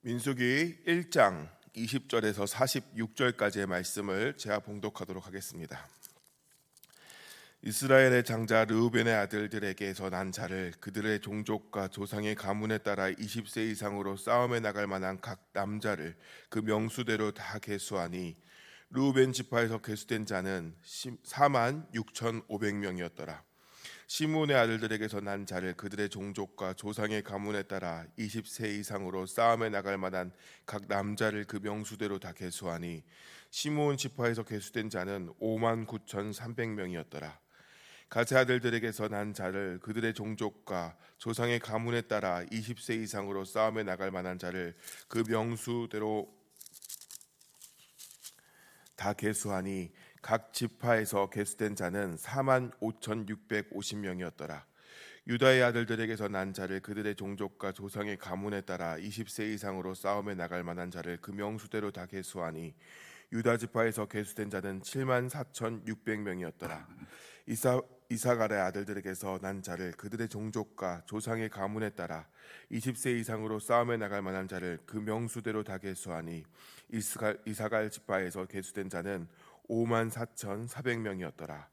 민수기 1장 20절에서 46절까지의 말씀을 제가 봉독하도록 하겠습니다. 이스라엘의 장자 르우벤의 아들들에게서 난 자를 그들의 종족과 조상의 가문에 따라 20세 이상으로 싸움에 나갈 만한 각 남자를 그 명수대로 다 계수하니 르우벤 지파에서 계수된 자는 4만 6,500명이었더라. 시므온의 아들들에게서 난 자를 그들의 종족과 조상의 가문에 따라 20세 이상으로 싸움에 나갈 만한 각 남자를 그 명수대로 다 계수하니 시므온 지파에서 계수된 자는 5만 9,300명이었더라. 가세 아들들에게서 난 자를 그들의 종족과 조상의 가문에 따라 20세 이상으로 싸움에 나갈 만한 자를 그 명수대로 다 계수하니 각 지파에서 계수된 자는 4만 5,650명이었더라. 유다의 아들들에게서 난 자를 그들의 종족과 조상의 가문에 따라 20세 이상으로 싸움에 나갈 만한 자를 그 명수대로 다 계수하니 유다 지파에서 계수된 자는 7만 4,600명이었더라. 이사갈의 아들들에게서 난 자를 그들의 종족과 조상의 가문에 따라 20세 이상으로 싸움에 나갈 만한 자를 그 명수대로 다 계수하니 이사갈 지파에서 계수된 자는 5만 4,400명이었더라.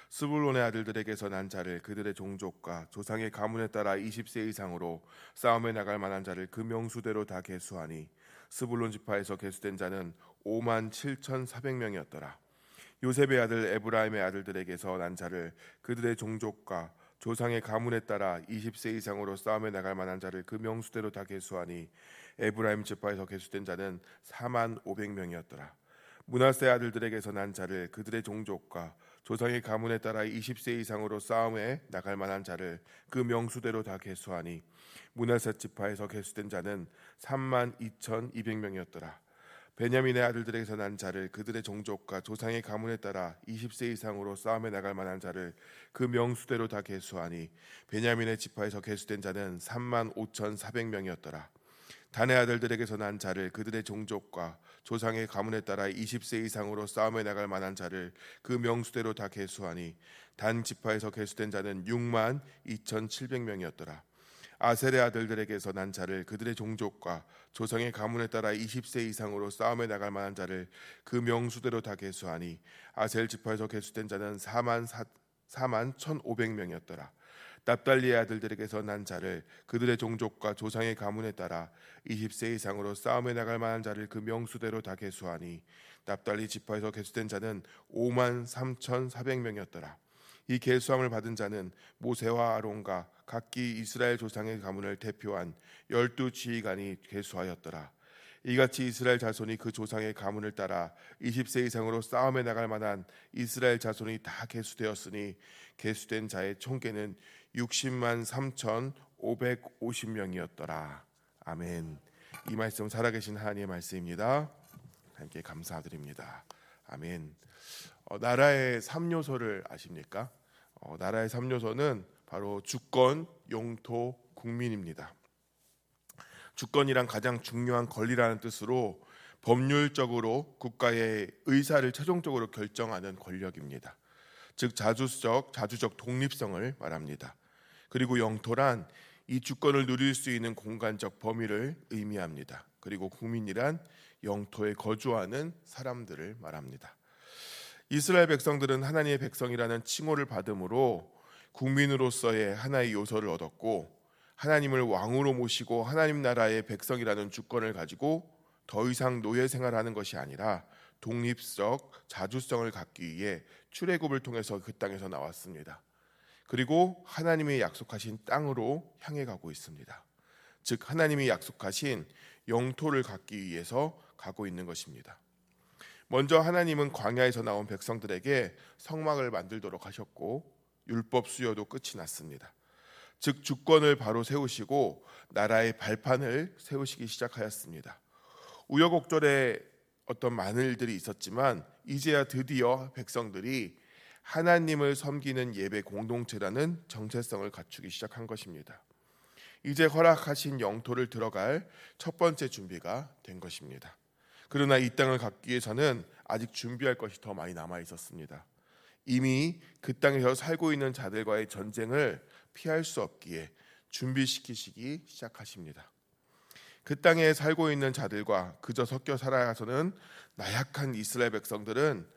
스불론의 아들들에게서 난 자를 그들의 종족과 조상의 가문에 따라 20세 이상으로 싸움에 나갈 만한 자를 그 명수대로 다 계수하니 스불론 지파에서 계수된 자는 5만 7,400명이었더라. 요셉의 아들 에브라임의 아들들에게서 난 자를 그들의 종족과 조상의 가문에 따라 20세 이상으로 싸움에 나갈 만한 자를 그 명수대로 다 계수하니 에브라임 지파에서 계수된 자는 4만 500명이었더라. 므낫세 아들들에게서 난 자를 그들의 종족과 조상의 가문에 따라 20세 이상으로 싸움에 나갈 만한 자를 그 명수대로 다 계수하니 므낫세 지파에서 계수된 자는 3만 2,200명이었더라. 베냐민의 아들들에게서 난 자를 그들의 종족과 조상의 가문에 따라 20세 이상으로 싸움에 나갈 만한 자를 그 명수대로 다 계수하니 베냐민의 지파에서 계수된 자는 3만 5,400명이었더라. 단의 아들들에게서 난 자를 그들의 종족과 조상의 가문에 따라 20세 이상으로 싸움에 나갈 만한 자를 그 명수대로 다 계수하니 단 지파에서 계수된 자는 6만 2,700명이었더라. 아셀의 아들들에게서 난 자를 그들의 종족과 조상의 가문에 따라 20세 이상으로 싸움에 나갈 만한 자를 그 명수대로 다 계수하니 아셀 지파에서 계수된 자는 4만 1,500명이었더라. 납달리의 아들들에게서 난 자를 그들의 종족과 조상의 가문에 따라 20세 이상으로 싸움에 나갈 만한 자를 그 명수대로 다 계수하니 납달리 지파에서 계수된 자는 5만 3,400명이었더라. 이 계수함을 받은 자는 모세와 아론과 각기 이스라엘 조상의 가문을 대표한 12지휘관이 계수하였더라. 이같이 이스라엘 자손이 그 조상의 가문을 따라 20세 이상으로 싸움에 나갈 만한 이스라엘 자손이 다 계수되었으니 계수된 자의 총계는 60만 3,550명이었더라. 아멘. 이 말씀 살아계신 하나님의 말씀입니다. 함께 감사드립니다. 아멘. 나라의 3요소를 아십니까? 나라의 3요소는 바로 주권, 영토, 국민입니다. 주권이란 가장 중요한 권리라는 뜻으로 법률적으로 국가의 의사를 최종적으로 결정하는 권력입니다. 즉 자주적 독립성을 말합니다. 그리고 영토란 이 주권을 누릴 수 있는 공간적 범위를 의미합니다. 그리고 국민이란 영토에 거주하는 사람들을 말합니다. 이스라엘 백성들은 하나님의 백성이라는 칭호를 받음으로 국민으로서의 하나의 요소를 얻었고 하나님을 왕으로 모시고 하나님 나라의 백성이라는 주권을 가지고 더 이상 노예 생활하는 것이 아니라 독립적 자주성을 갖기 위해 출애굽을 통해서 그 땅에서 나왔습니다. 그리고 하나님이 약속하신 땅으로 향해 가고 있습니다. 즉 하나님이 약속하신 영토를 갖기 위해서 가고 있는 것입니다. 먼저 하나님은 광야에서 나온 백성들에게 성막을 만들도록 하셨고 율법 수여도 끝이 났습니다. 즉 주권을 바로 세우시고 나라의 발판을 세우시기 시작하였습니다. 우여곡절에 어떤 많은 일들이 있었지만 이제야 드디어 백성들이 하나님을 섬기는 예배 공동체라는 정체성을 갖추기 시작한 것입니다. 이제 허락하신 영토를 들어갈 첫 번째 준비가 된 것입니다. 그러나 이 땅을 갖기 위해서는 아직 준비할 것이 더 많이 남아 있었습니다. 이미 그 땅에서 살고 있는 자들과의 전쟁을 피할 수 없기에 준비시키시기 시작하십니다. 그 땅에 살고 있는 자들과 그저 섞여 살아가서는 나약한 이스라엘 백성들은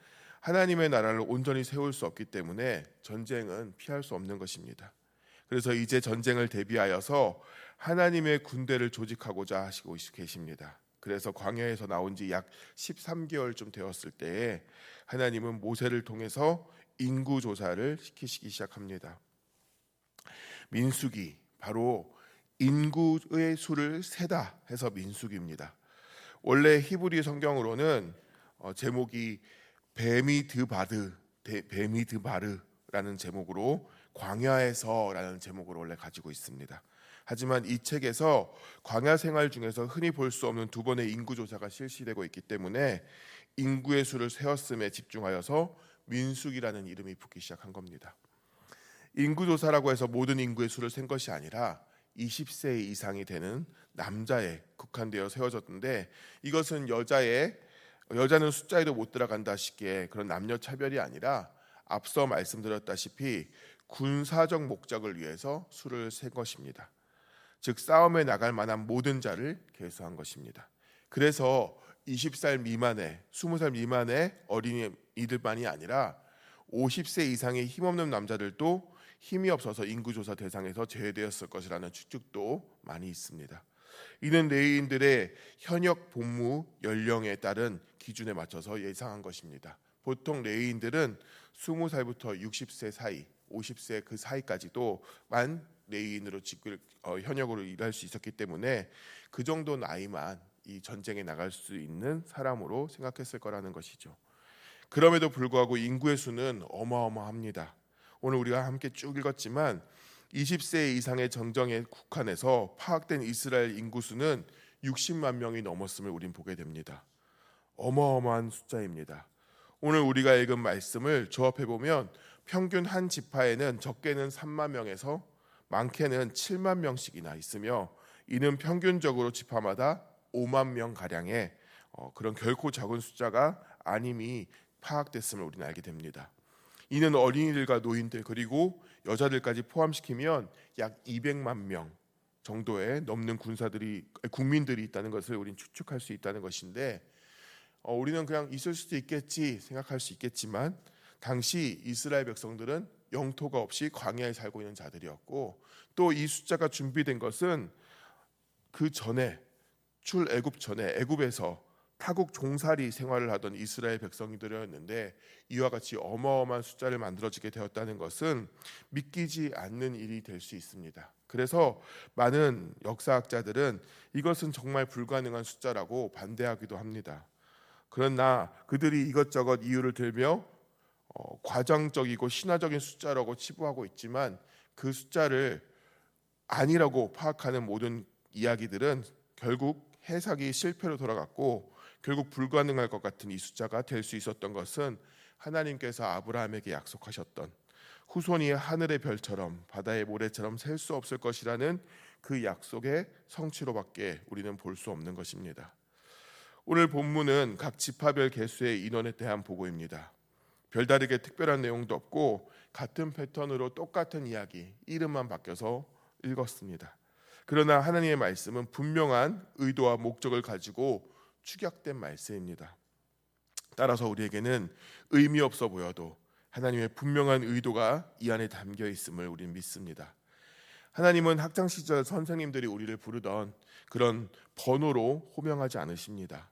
하나님의 나라를 온전히 세울 수 없기 때문에 전쟁은 피할 수 없는 것입니다. 그래서 이제 전쟁을 대비하여서 하나님의 군대를 조직하고자 하시고 계십니다. 그래서 광야에서 나온 지 약 13개월쯤 되었을 때에 하나님은 모세를 통해서 인구 조사를 시키시기 시작합니다. 민수기, 바로 인구의 수를 세다 해서 민수기입니다. 원래 히브리 성경으로는 제목이 베미드바르라는 제목으로 광야에서라는 제목으로 원래 가지고 있습니다. 하지만 이 책에서 광야 생활 중에서 흔히 볼 수 없는 두 번의 인구 조사가 실시되고 있기 때문에 인구의 수를 세었음에 집중하여서 민수기라는 이름이 붙기 시작한 겁니다. 인구 조사라고 해서 모든 인구의 수를 센 것이 아니라 20세 이상이 되는 남자에 국한되어 세워졌는데, 이것은 여자는 숫자에도 못 들어간다 싶기에 그런 남녀 차별이 아니라 앞서 말씀드렸다시피 군사적 목적을 위해서 수를 센 것입니다. 즉 싸움에 나갈 만한 모든 자를 계수한 것입니다. 그래서 20살 미만의 20살 미만의 어린이들만이 아니라 50세 이상의 힘없는 남자들도 힘이 없어서 인구조사 대상에서 제외되었을 것이라는 추측도 많이 있습니다. 이는 레위인들의 현역 복무 연령에 따른 기준에 맞춰서 예상한 것입니다. 보통 레위인들은 20살부터 60세 사이, 50세 그 사이까지도만 레위인으로 현역으로 일할 수 있었기 때문에 그 정도 나이만 이 전쟁에 나갈 수 있는 사람으로 생각했을 거라는 것이죠. 그럼에도 불구하고 인구의 수는 어마어마합니다. 오늘 우리가 함께 쭉 읽었지만 20세 이상의 정정에 국한해서 파악된 이스라엘 인구 수는 60만 명이 넘었음을 우린 보게 됩니다. 어마어마한 숫자입니다. 오늘 우리가 읽은 말씀을 조합해 보면 평균 한 지파에는 적게는 3만 명에서 많게는 7만 명씩이나 있으며, 이는 평균적으로 지파마다 5만 명 가량의 그런 결코 적은 숫자가 아님이 파악됐음을 우리는 알게 됩니다. 이는 어린이들과 노인들 그리고 여자들까지 포함시키면 약 200만 명 정도의 넘는 국민들이 있다는 것을 우리는 추측할 수 있다는 것인데, 우리는 그냥 있을 수도 있겠지 생각할 수 있겠지만 당시 이스라엘 백성들은 영토가 없이 광야에 살고 있는 자들이었고, 또 이 숫자가 준비된 것은 그 전에 출애굽 전에 애굽에서 타국 종살이 생활을 하던 이스라엘 백성들이었는데, 이와 같이 어마어마한 숫자를 만들어지게 되었다는 것은 믿기지 않는 일이 될 수 있습니다. 그래서 많은 역사학자들은 이것은 정말 불가능한 숫자라고 반대하기도 합니다. 그러나 그들이 이것저것 이유를 들며 과장적이고 신화적인 숫자라고 치부하고 있지만, 그 숫자를 아니라고 파악하는 모든 이야기들은 결국 해석이 실패로 돌아갔고, 결국 불가능할 것 같은 이 숫자가 될 수 있었던 것은 하나님께서 아브라함에게 약속하셨던 후손이 하늘의 별처럼 바다의 모래처럼 셀 수 없을 것이라는 그 약속의 성취로밖에 우리는 볼 수 없는 것입니다. 오늘 본문은 각 지파별 개수의 인원에 대한 보고입니다. 별다르게 특별한 내용도 없고 같은 패턴으로 똑같은 이야기, 이름만 바뀌어서 읽었습니다. 그러나 하나님의 말씀은 분명한 의도와 목적을 가지고 축약된 말씀입니다. 따라서 우리에게는 의미 없어 보여도 하나님의 분명한 의도가 이 안에 담겨 있음을 우리는 믿습니다. 하나님은 학창 시절 선생님들이 우리를 부르던 그런 번호로 호명하지 않으십니다.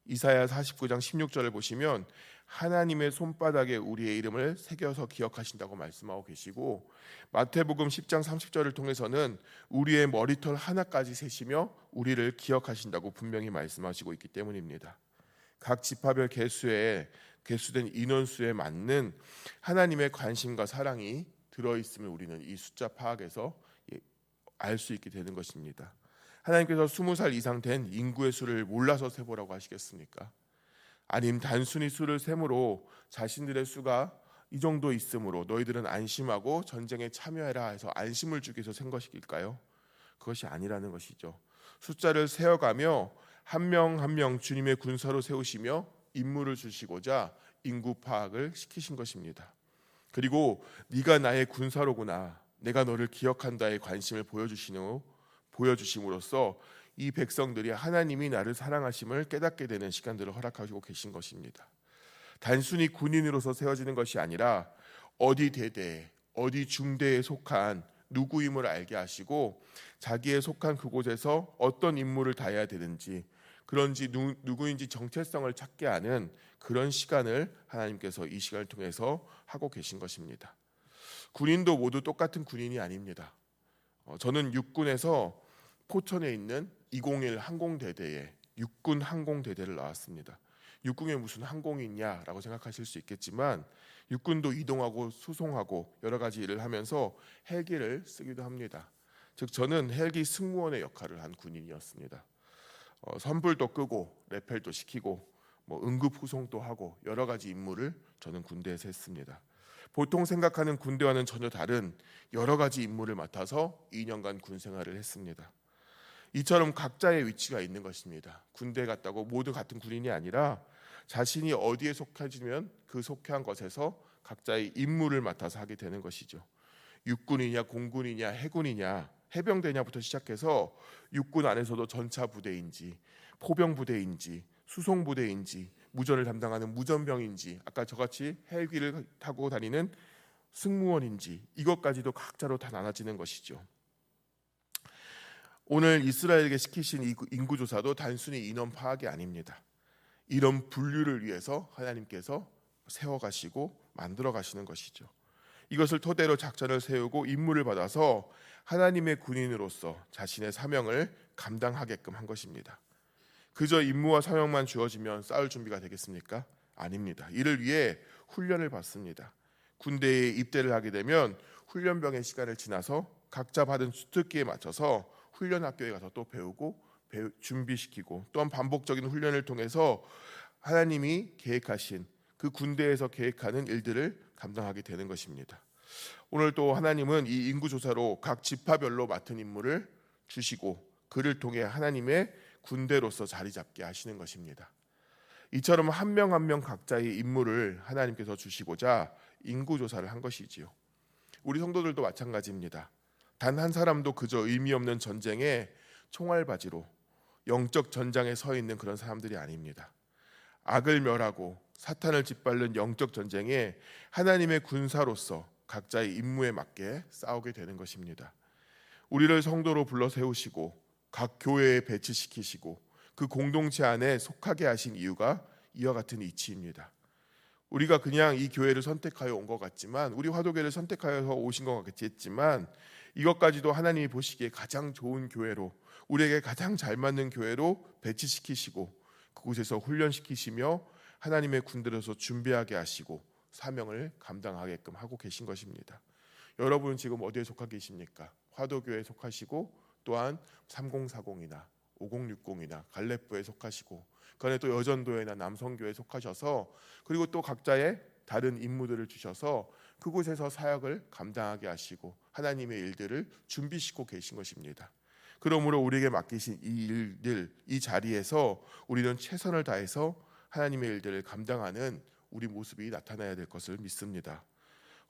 이사야 49장 16절을 보시면 하나님의 손바닥에 우리의 이름을 새겨서 기억하신다고 말씀하고 계시고, 마태복음 10장 30절을 통해서는 우리의 머리털 하나까지 세시며 우리를 기억하신다고 분명히 말씀하시고 있기 때문입니다. 각 지파별 개수된 인원수에 맞는 하나님의 관심과 사랑이 들어있음을 우리는 이 숫자 파악에서 알 수 있게 되는 것입니다. 하나님께서 20살 이상 된 인구의 수를 몰라서 세보라고 하시겠습니까? 아님 단순히 수를 셈으로 자신들의 수가 이 정도 있으므로 너희들은 안심하고 전쟁에 참여해라 해서 안심을 주기 위해서 센 것일까요? 그것이 아니라는 것이죠. 숫자를 세어가며 한 명 한 명 주님의 군사로 세우시며 임무를 주시고자 인구 파악을 시키신 것입니다. 그리고 네가 나의 군사로구나, 내가 너를 기억한다의 관심을 보여주심으로써 이 백성들이 하나님이 나를 사랑하심을 깨닫게 되는 시간들을 허락하시고 계신 것입니다. 단순히 군인으로서 세워지는 것이 아니라 어디 대대에, 어디 중대에 속한 누구임을 알게 하시고 자기의 속한 그곳에서 어떤 임무를 다해야 되는지, 그런지 누구인지 정체성을 찾게 하는 그런 시간을 하나님께서 이 시간을 통해서 하고 계신 것입니다. 군인도 모두 똑같은 군인이 아닙니다. 저는 육군에서 포천에 있는 201 항공대대에 육군 항공대대를 나왔습니다. 육군에 무슨 항공이 있냐라고 생각하실 수 있겠지만 육군도 이동하고 수송하고 여러 가지 일을 하면서 헬기를 쓰기도 합니다. 즉 저는 헬기 승무원의 역할을 한 군인이었습니다. 선불도 끄고 레펠도 시키고 응급 후송도 하고 여러 가지 임무를 저는 군대에서 했습니다. 보통 생각하는 군대와는 전혀 다른 여러 가지 임무를 맡아서 2년간 군 생활을 했습니다. 이처럼 각자의 위치가 있는 것입니다. 군대 갔다고 모두 같은 군인이 아니라 자신이 어디에 속해지면 그 속한 것에서 각자의 임무를 맡아서 하게 되는 것이죠. 육군이냐 공군이냐 해군이냐 해병대냐부터 시작해서 육군 안에서도 전차 부대인지 포병 부대인지 수송 부대인지 무전을 담당하는 무전병인지 아까 저같이 헬기를 타고 다니는 승무원인지 이것까지도 각자로 다 나눠지는 것이죠. 오늘 이스라엘에게 시키신 이 인구조사도 단순히 인원 파악이 아닙니다. 이런 분류를 위해서 하나님께서 세워가시고 만들어 가시는 것이죠. 이것을 토대로 작전을 세우고 임무를 받아서 하나님의 군인으로서 자신의 사명을 감당하게끔 한 것입니다. 그저 임무와 사명만 주어지면 싸울 준비가 되겠습니까? 아닙니다. 이를 위해 훈련을 받습니다. 군대에 입대를 하게 되면 훈련병의 시간을 지나서 각자 받은 주특기에 맞춰서 훈련 학교에 가서 또 배우고 준비시키고 또한 반복적인 훈련을 통해서 하나님이 계획하신 그 군대에서 계획하는 일들을 감당하게 되는 것입니다. 오늘 또 하나님은 이 인구조사로 각 지파별로 맡은 임무를 주시고 그를 통해 하나님의 군대로서 자리 잡게 하시는 것입니다. 이처럼 한 명 한 명 각자의 임무를 하나님께서 주시고자 인구조사를 한 것이지요. 우리 성도들도 마찬가지입니다. 단 한 사람도 그저 의미 없는 전쟁에 총알바지로 영적 전장에 서 있는 그런 사람들이 아닙니다. 악을 멸하고 사탄을 짓밟는 영적 전쟁에 하나님의 군사로서 각자의 임무에 맞게 싸우게 되는 것입니다. 우리를 성도로 불러 세우시고 각 교회에 배치시키시고 그 공동체 안에 속하게 하신 이유가 이와 같은 이치입니다. 우리가 그냥 이 교회를 선택하여 온 것 같지만 우리 화도교회를 선택하여서 오신 것 같겠지만 이것까지도 하나님이 보시기에 가장 좋은 교회로 우리에게 가장 잘 맞는 교회로 배치시키시고 그곳에서 훈련시키시며 하나님의 군대로서 준비하게 하시고 사명을 감당하게끔 하고 계신 것입니다. 여러분은 지금 어디에 속하 계십니까? 화도교회에 속하시고 또한 3040이나 5060이나 갈렙부에 속하시고 그 안에 또 여전도회나 남성교회에 속하셔서 그리고 또 각자의 다른 임무들을 주셔서 그곳에서 사역을 감당하게 하시고 하나님의 일들을 준비시키고 계신 것입니다. 그러므로 우리에게 맡기신 이 일들, 이 자리에서 우리는 최선을 다해서 하나님의 일들을 감당하는 우리 모습이 나타나야 될 것을 믿습니다.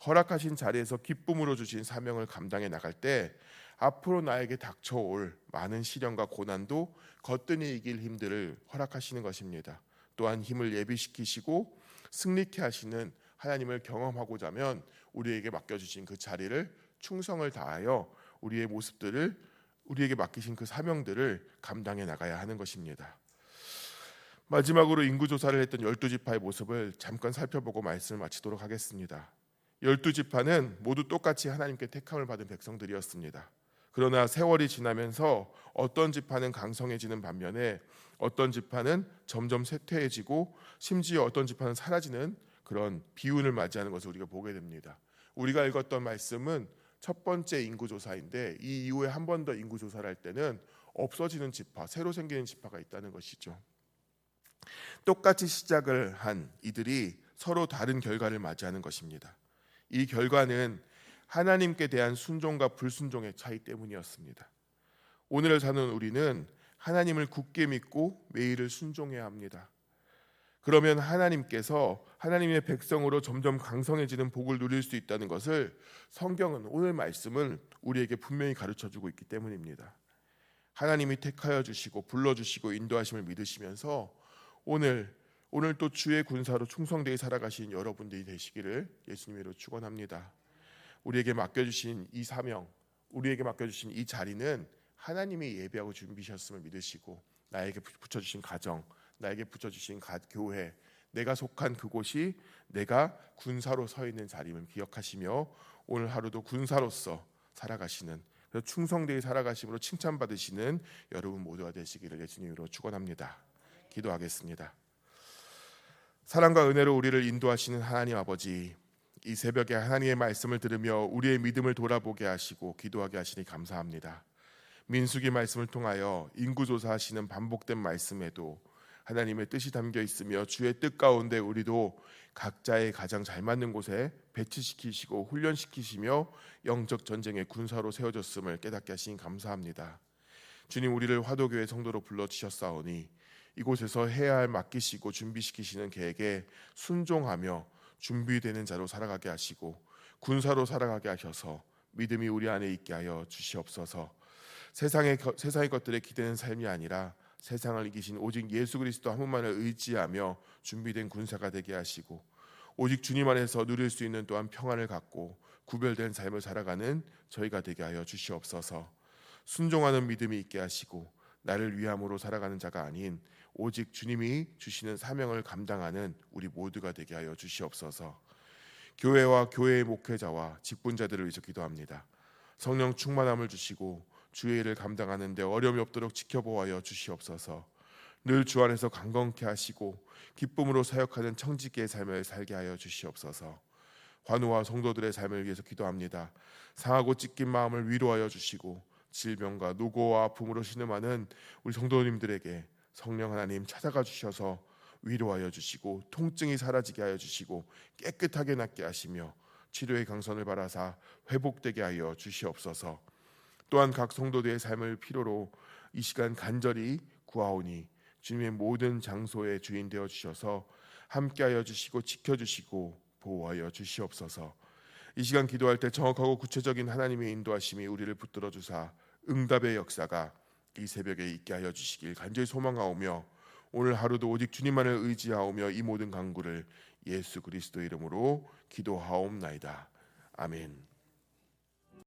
허락하신 자리에서 기쁨으로 주신 사명을 감당해 나갈 때 앞으로 나에게 닥쳐올 많은 시련과 고난도 거뜬히 이길 힘들을 허락하시는 것입니다. 또한 힘을 예비시키시고 승리케 하시는 하나님을 경험하고자 하면 우리에게 맡겨주신 그 자리를 충성을 다하여 우리의 모습들을 우리에게 맡기신 그 사명들을 감당해 나가야 하는 것입니다. 마지막으로 인구조사를 했던 12지파의 모습을 잠깐 살펴보고 말씀을 마치도록 하겠습니다. 12지파는 모두 똑같이 하나님께 택함을 받은 백성들이었습니다. 그러나 세월이 지나면서 어떤 지파는 강성해지는 반면에 어떤 지파는 점점 쇠퇴해지고 심지어 어떤 지파는 사라지는 그런 비운을 맞이하는 것을 우리가 보게 됩니다. 우리가 읽었던 말씀은 첫 번째 인구조사인데 이 이후에 한 번 더 인구조사를 할 때는 없어지는 지파, 새로 생기는 지파가 있다는 것이죠. 똑같이 시작을 한 이들이 서로 다른 결과를 맞이하는 것입니다. 이 결과는 하나님께 대한 순종과 불순종의 차이 때문이었습니다. 오늘을 사는 우리는 하나님을 굳게 믿고 매일을 순종해야 합니다. 그러면 하나님께서 하나님의 백성으로 점점 강성해지는 복을 누릴 수 있다는 것을 성경은 오늘 말씀은 우리에게 분명히 가르쳐주고 있기 때문입니다. 하나님이 택하여 주시고 불러주시고 인도하심을 믿으시면서 오늘 또 주의 군사로 충성되게 살아가신 여러분들이 되시기를 예수님으로 축원합니다. 우리에게 맡겨주신 이 사명, 우리에게 맡겨주신 이 자리는 하나님이 예비하고 준비하셨음을 믿으시고 나에게 붙여주신 가정, 나에게 붙여주신 교회, 내가 속한 그곳이 내가 군사로 서 있는 자리임을 기억하시며 오늘 하루도 군사로서 살아가시는, 충성되게 살아가심으로 칭찬받으시는 여러분 모두가 되시기를 예수님으로 축원합니다. 기도하겠습니다. 사랑과 은혜로 우리를 인도하시는 하나님 아버지, 이 새벽에 하나님의 말씀을 들으며 우리의 믿음을 돌아보게 하시고 기도하게 하시니 감사합니다. 민수기 말씀을 통하여 인구조사하시는 반복된 말씀에도 하나님의 뜻이 담겨 있으며 주의 뜻 가운데 우리도 각자의 가장 잘 맞는 곳에 배치시키시고 훈련시키시며 영적 전쟁의 군사로 세워졌음을 깨닫게 하시니 감사합니다. 주님, 우리를 화도교회 성도로 불러주셨사오니 이곳에서 해야 할 맡기시고 준비시키시는 계획에 순종하며 준비되는 자로 살아가게 하시고 군사로 살아가게 하셔서 믿음이 우리 안에 있게 하여 주시옵소서. 세상의 것들에 기대는 삶이 아니라 세상을 이기신 오직 예수 그리스도 한 분만을 의지하며 준비된 군사가 되게 하시고 오직 주님 안에서 누릴 수 있는 또한 평안을 갖고 구별된 삶을 살아가는 저희가 되게 하여 주시옵소서. 순종하는 믿음이 있게 하시고 나를 위함으로 살아가는 자가 아닌 오직 주님이 주시는 사명을 감당하는 우리 모두가 되게 하여 주시옵소서. 교회와 교회의 목회자와 직분자들을 위해서 기도합니다. 성령 충만함을 주시고 주의 일을 감당하는 데 어려움이 없도록 지켜보아여 주시옵소서. 늘 주 안에서 강건케 하시고 기쁨으로 사역하는 청지기의 삶을 살게 하여 주시옵소서. 환우와 성도들의 삶을 위해서 기도합니다. 상하고 찢긴 마음을 위로하여 주시고 질병과 노고와 아픔으로 신음하는 우리 성도님들에게 성령 하나님 찾아가 주셔서 위로하여 주시고 통증이 사라지게 하여 주시고 깨끗하게 낫게 하시며 치료의 강선을 바라사 회복되게 하여 주시옵소서. 또한 각 성도들의 삶을 필요로 이 시간 간절히 구하오니 주님의 모든 장소의 주인 되어 주셔서 함께하여 주시고 지켜주시고 보호하여 주시옵소서. 이 시간 기도할 때 정확하고 구체적인 하나님의 인도하심이 우리를 붙들어 주사 응답의 역사가 이 새벽에 있게 하여 주시길 간절히 소망하오며 오늘 하루도 오직 주님만을 의지하오며 이 모든 간구를 예수 그리스도 이름으로 기도하옵나이다. 아멘.